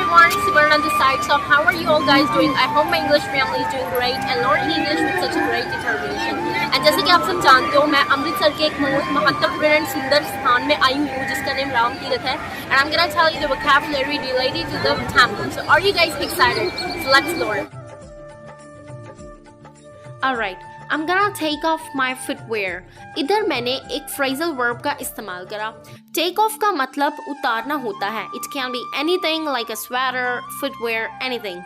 everyone, Sibarna on the side. So how are you all guys doing? I hope my English family is doing great and learning English with such a great determination. And जैसे कि आप सब जानते हो, मैं अमृतसर के एक महत्वपूर्ण और सुंदर स्थान में आई हूँ जिसका नाम राम तीर्थ है. And I'm gonna tell you the vocabulary related to the temple. So are you guys excited? So let's learn. Alright, I'm gonna take off my footwear. इधर मैंने एक phrasal verb का इस्तेमाल करा. Take off का मतलब उतारना होता है. It can be anything like a sweater, footwear, anything.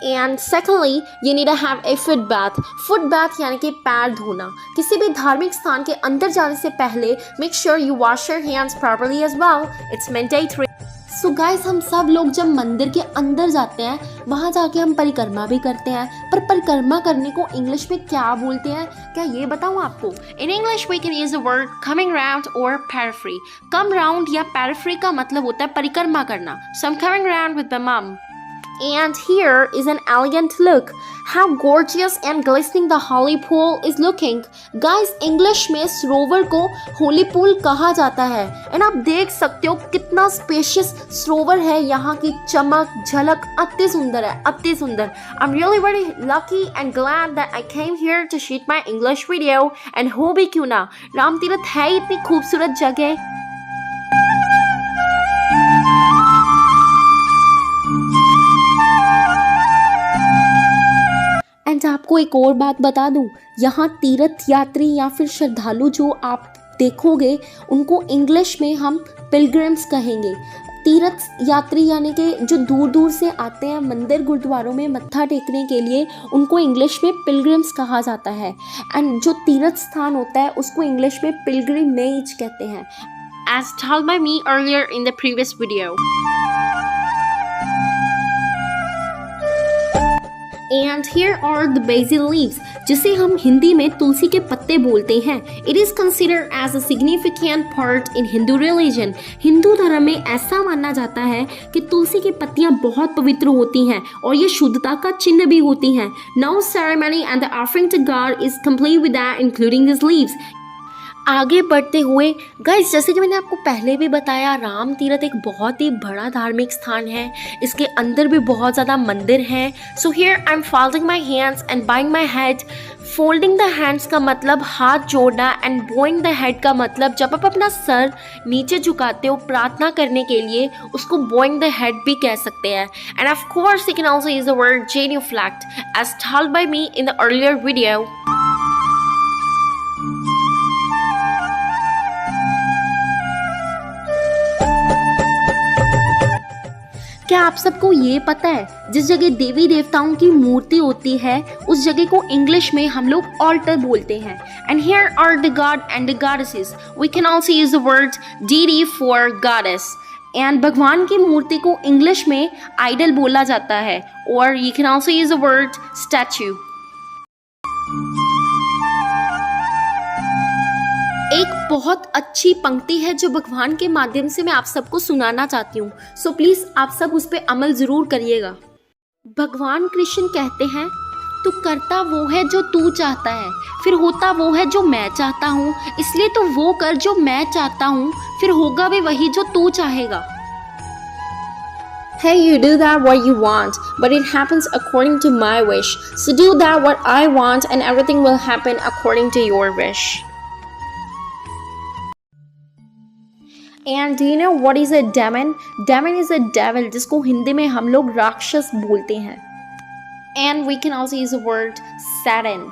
And secondly, you need to have a foot bath. Foot bath यानी कि पैर धोना. किसी भी धार्मिक स्थान के अंदर जाने से पहले make sure you wash your hands properly as well. It's mandatory. So guys, हम सब लोग जब मंदिर के अंदर जाते हैं वहाँ जाके हम परिक्रमा भी करते हैं, पर परिक्रमा करने को इंग्लिश में क्या बोलते हैं क्या ये बताऊँ आपको? In English we can use the word coming round or periphery. Come round या periphery का मतलब होता है परिक्रमा करना. So I'm coming round with my mom. And here is an elegant look. How gorgeous and glistening the holy pool is looking. Guys, English में सरोवर को holy pool कहा जाता है. And आप देख सकते हो कितना spacious सरोवर है. यहाँ की चमक झलक अति सुंदर है, अति सुंदर. I'm really very lucky and glad that I came here to shoot my English video. And हो भी क्यों ना, राम तीर्थ है इतनी खूबसूरत जगह. एंड आपको एक और बात बता दूं, यहाँ तीर्थ यात्री या फिर श्रद्धालु जो आप देखोगे उनको इंग्लिश में हम पिलग्रिम्स कहेंगे. तीर्थ यात्री यानी कि जो दूर दूर से आते हैं मंदिर गुरुद्वारों में मत्था टेकने के लिए, उनको इंग्लिश में पिलग्रिम्स कहा जाता है. एंड जो तीर्थ स्थान होता है उसको इंग्लिश में पिलग्रिमेज कहते हैं. As told by me earlier in the previous video. And here are the basil leaves, जिसे हम हिंदी में तुलसी के पत्ते बोलते हैं. It is considered as a significant part in Hindu religion. Hindu धर्म में ऐसा माना जाता है कि तुलसी की पत्तियां बहुत पवित्र होती हैं और ये शुद्धता का चिन्ह भी होती हैं. Now ceremony and the offering to God is complete with that, including these leaves. आगे बढ़ते हुए गाइस, जैसे कि मैंने आपको पहले भी बताया, राम तीर्थ एक बहुत ही बड़ा धार्मिक स्थान है. इसके अंदर भी बहुत ज़्यादा मंदिर हैं. So here I am folding my hands and buying my head. Folding the hands का मतलब हाथ जोड़ना एंड बोइंग द हेड का मतलब जब आप अपना सर नीचे झुकाते हो प्रार्थना करने के लिए, उसको बोइंग द हेड भी कह सकते हैं. End of course you can also use the word genuflect as told by me in the earlier video. क्या आप सबको ये पता है, जिस जगह देवी देवताओं की मूर्ति होती है उस जगह को इंग्लिश में हम लोग ऑल्टर बोलते हैं. And here are the god and the goddesses. We can also use the word deity for goddess. And भगवान की मूर्ति को इंग्लिश में आइडल बोला जाता है, और you can also use the word statue. एक बहुत अच्छी पंक्ति है जो भगवान के माध्यम से मैं आप सबको सुनाना चाहती हूँ. सो प्लीज़ आप सब उस पर अमल ज़रूर करिएगा. भगवान कृष्ण कहते हैं, तू करता वो है जो तू चाहता है, फिर होता वो है जो मैं चाहता हूँ, इसलिए तू वो कर जो मैं चाहता हूँ, फिर होगा भी वही जो तू चाहेगा. Hey, you do that what you want, but it happens according to my wish. So do that what I want and everything will happen according to your wish. And do you know what is a demon? Demon is a devil, जिसको हिंदी में हम लोग राक्षस बोलते हैं. And we can also use the word Satan.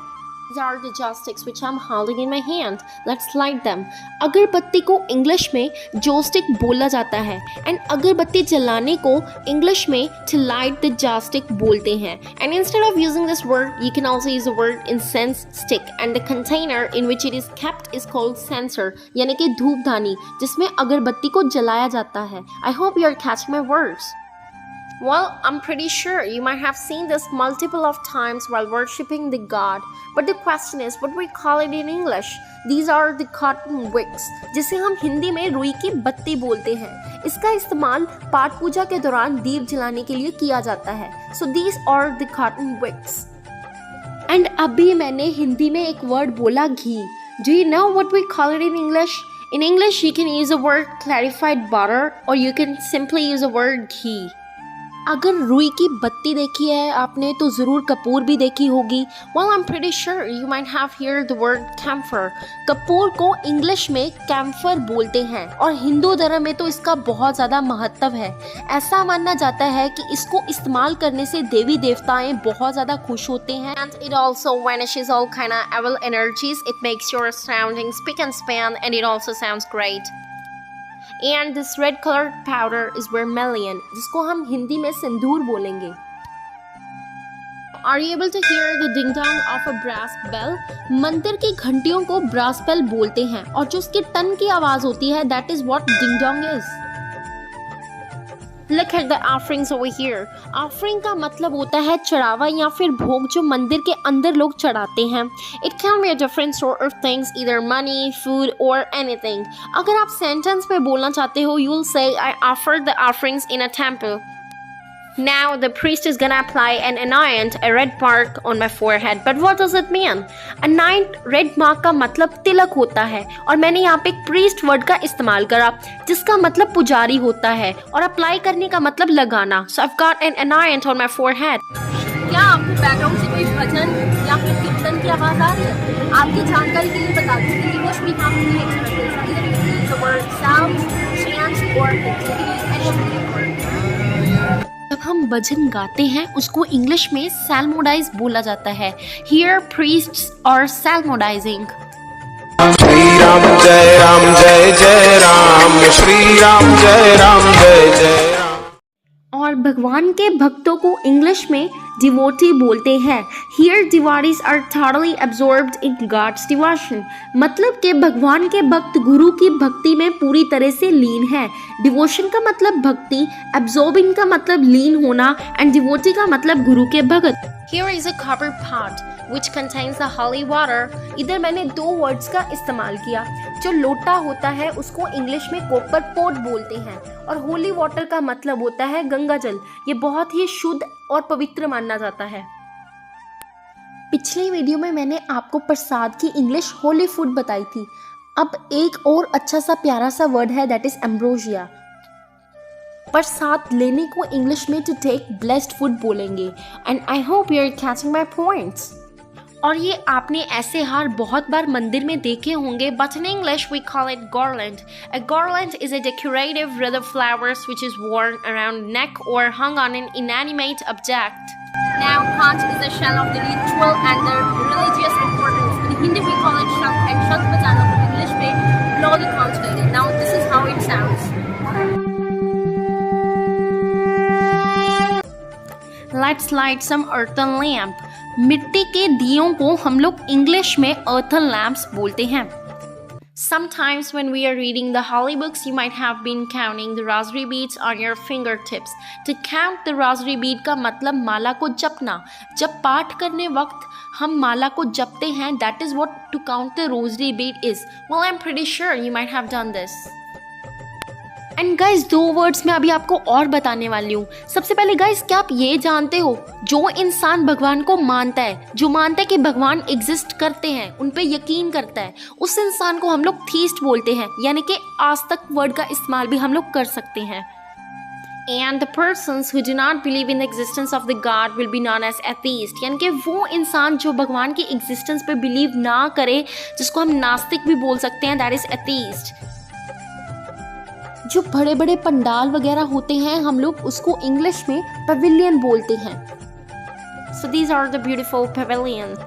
These are the joysticks which I'm holding in my hand. Let's light them. अगरबत्ती को English में joystick बोला जाता है, and अगरबत्ती जलाने को इंग्लिश में to light the joystick बोलते हैं. And instead of using this word, you can also use the word incense stick, and the container in which it is kept is called censer, यानी कि धूपदानी जिसमें अगरबत्ती को जलाया जाता है. I hope you are catching my words. Well, I'm pretty sure you might have seen this multiple of times while worshipping the God. But the question is, what we call it in English? These are the cotton wicks, जिसे हम हिंदी में रुई की बत्ती बोलते हैं. इसका इस्तेमाल पाठ पूजा के दौरान दीप जलाने के लिए किया जाता है. So these are the cotton wicks. And अभी मैंने हिंदी में एक वर्ड बोला घी. Do you know what we call it in English? In English, you can use the word clarified butter or you can simply use the word ghee. अगर रुई की बत्ती देखी है आपने तो ज़रूर कपूर भी देखी होगी. Well, I'm pretty sure you might have heard the word camphor. Kapoor को इंग्लिश में कैम्फर बोलते हैं और हिंदू धर्म में तो इसका बहुत ज़्यादा महत्व है. ऐसा माना जाता है कि इसको इस्तेमाल करने से देवी देवताएं बहुत ज़्यादा खुश होते हैं. And it also vanishes all kind of evil energies. It makes your surroundings spick and span and it also sounds great. And this red colored powder is vermilion, जिसको हम हिंदी में सिंदूर बोलेंगे. Are you able to hear the ding dong of a brass bell? मंदिर की घंटियों को brass bell बोलते हैं और जो उसके टन की आवाज होती है that is what ding dong is. Look at the offerings over here. Offering का मतलब होता है चढ़ावा या फिर भोग जो मंदिर के अंदर लोग चढ़ाते हैं. It can be a different sort of things, either money, food or anything. अगर आप सेंटेंस में बोलना चाहते हो, you'll say I offered the offerings in a temple. Now the priest is gonna apply an anoint, a red mark on my forehead. But what does it mean? Anoint, red mark का मतलब तिलक होता है और मैंने यहाँ पे एक priest word का इस्तेमाल करा जिसका मतलब पुजारी होता है और अप्लाई करने का मतलब लगाना. So I've got an anoint on my forehead. क्या आपको बैकग्राउंड से कोई भजन या फिर कीर्तन की आवाज आ रही है? आपकी जानकारी के लिए बता दूं कि इंग्लिश में हम use the word sound, chant or any of the words. जब हम भजन गाते हैं उसको इंग्लिश में साल्मोडाइज बोला जाता है. Here priests are salmodizing. Shri Ram जय जय राम, श्री राम जय जय राम. और भगवान के भक्तों को इंग्लिश में डिवोटी बोलते हैं. Here devotees are totally absorbed in God's devotion. मतलब कि भगवान के भक्त गुरु की भक्ति में पूरी तरह से लीन है. डिवोशन का मतलब भक्ति, absorbing का मतलब लीन होना एंड डिवोटी का मतलब गुरु के भगत. Here is a copper pot which contains the holy water. इधर मैंने दो वर्ड्स का इस्तेमाल किया. जो लोटा होता है उसको इंग्लिश में कॉपर पॉट बोलते हैं और होली वाटर का मतलब होता है गंगा जल. ये बहुत ही शुद्ध और पवित्र माना जाता है. पिछली वीडियो में मैंने आपको प्रसाद की इंग्लिश होली फूड बताई थी. अब एक और अच्छा सा प्यारा सा वर्ड है दैट इज एम्ब्रोसिया. प्रसाद लेने को इंग्लिश में टू टेक ब्लेस्ड फूड बोलेंगे. And I hope you are catching my points. और ये आपने ऐसे हार बहुत बार मंदिर में देखे होंगे, but in English we call it garland. A garland is a decorative wreath of flowers which is worn around neck or hung on an inanimate object. Now, conch is the shell of the ritual and the religious importance. In Hindi we call it shank and shank bajana, but in English में blow the conch करेंगे. Now, this is how it sounds. Let's light some earthen lamp. मिट्टी के दियों को हम लोग English में earthen lamps बोलते हैं. Sometimes when we are reading the holy books, you might have been counting the rosary beads on your fingertips. To count the rosary bead का मतलब माला को जपना. जब पाठ करने वक्त हम माला को जपते हैं, that is what to count the rosary bead is. Well, I'm pretty sure you might have done this. And guys दो वर्ड्स मैं अभी आपको और बताने वाली हूँ. सबसे पहले गाइज क्या आप ये जानते हो, जो इंसान भगवान को मानता है, जो मानता है कि भगवान एग्जिस्ट करते हैं, उन पे यकीन करता है, उस इंसान को हम लोग थीस्ट बोलते हैं. यानी कि आस्तिक वर्ड का इस्तेमाल भी हम लोग कर सकते हैं. And the persons who do not believe in the existence of the God will be known as atheist. यानी कि वो इंसान जो भगवान की एग्जिस्टेंस पे बिलीव ना करे, जिसको हम नास्तिक भी बोल सकते हैं, that is atheist. जो बड़े बड़े पंडाल वगैरह होते हैं हम लोग उसको इंग्लिश में पवेलियन बोलते हैं. So these are the beautiful pavilions.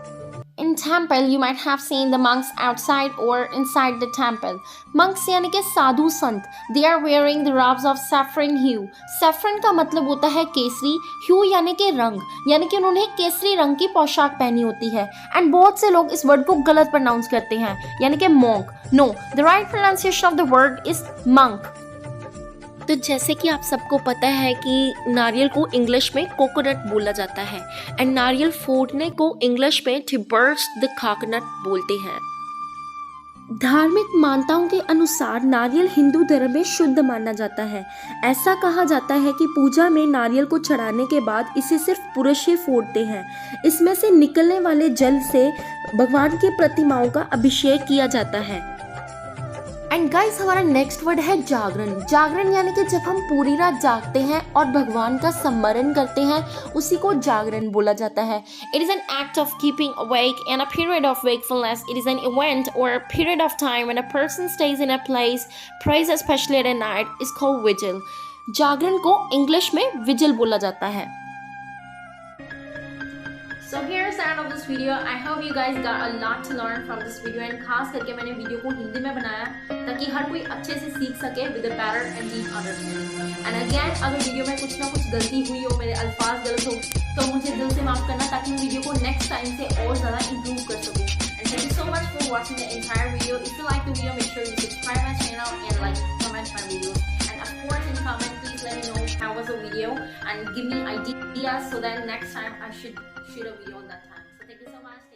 In temple you might have seen the monks outside or inside the temple. Monks यानी कि साधु संत. They are wearing the robes of saffron hue. Saffron का मतलब होता है Kesari, hue यानी कि रंग, यानी कि उन्होंने केसरी रंग की पोशाक पहनी होती है. एंड बहुत से लोग इस वर्ड को गलत प्रोनाउंस करते हैं, यानी कि monk. No, the right pronunciation of the word is monk. तो जैसे कि आप सबको पता है कि नारियल को इंग्लिश में कोकोनट बोला जाता है एंड नारियल फोड़ने को इंग्लिश में टू बर्स्ट द कोकोनट बोलते हैं. धार्मिक मान्यताओं के अनुसार नारियल हिंदू धर्म में शुद्ध माना जाता है. ऐसा कहा जाता है कि पूजा में नारियल को चढ़ाने के बाद इसे सिर्फ पुरुष ही फोड़ते हैं. इसमें से निकलने वाले जल से भगवान की प्रतिमाओं का अभिषेक किया जाता है. एंड गाइस हमारा नेक्स्ट वर्ड है जागरण। जागरण यानी कि जब हम पूरी रात जागते हैं और भगवान का स्मरण करते हैं, उसी को जागरण बोला जाता है। It is an act of keeping awake in a period of wakefulness. It is an event or a period of time when a person stays in a place, prays especially at night, is called vigil. जागरण को English में vigil बोला जाता है। So here's the end of this video. I hope you guys got a lot to learn from this video and खास करके मैंने video को हिंदी में बनाया ताकि हर कोई अच्छे से सीख सके with a better and deep understanding. And again अगर वीडियो में कुछ ना कुछ गलती हुई हो, मेरे अल्फाज गलत हो, तो मुझे दिल से माफ करना ताकि मैं वीडियो को नेक्स्ट टाइम से और ज़्यादा इम्प्रूव कर सकूँ. And thank you so much for watching the entire video. If you like the video, make sure you subscribe my channel and like, comment my videos. And of course in comment, please let me know how was the video and give me ideas so that next time I should shoot a video on that time. So thank you so much.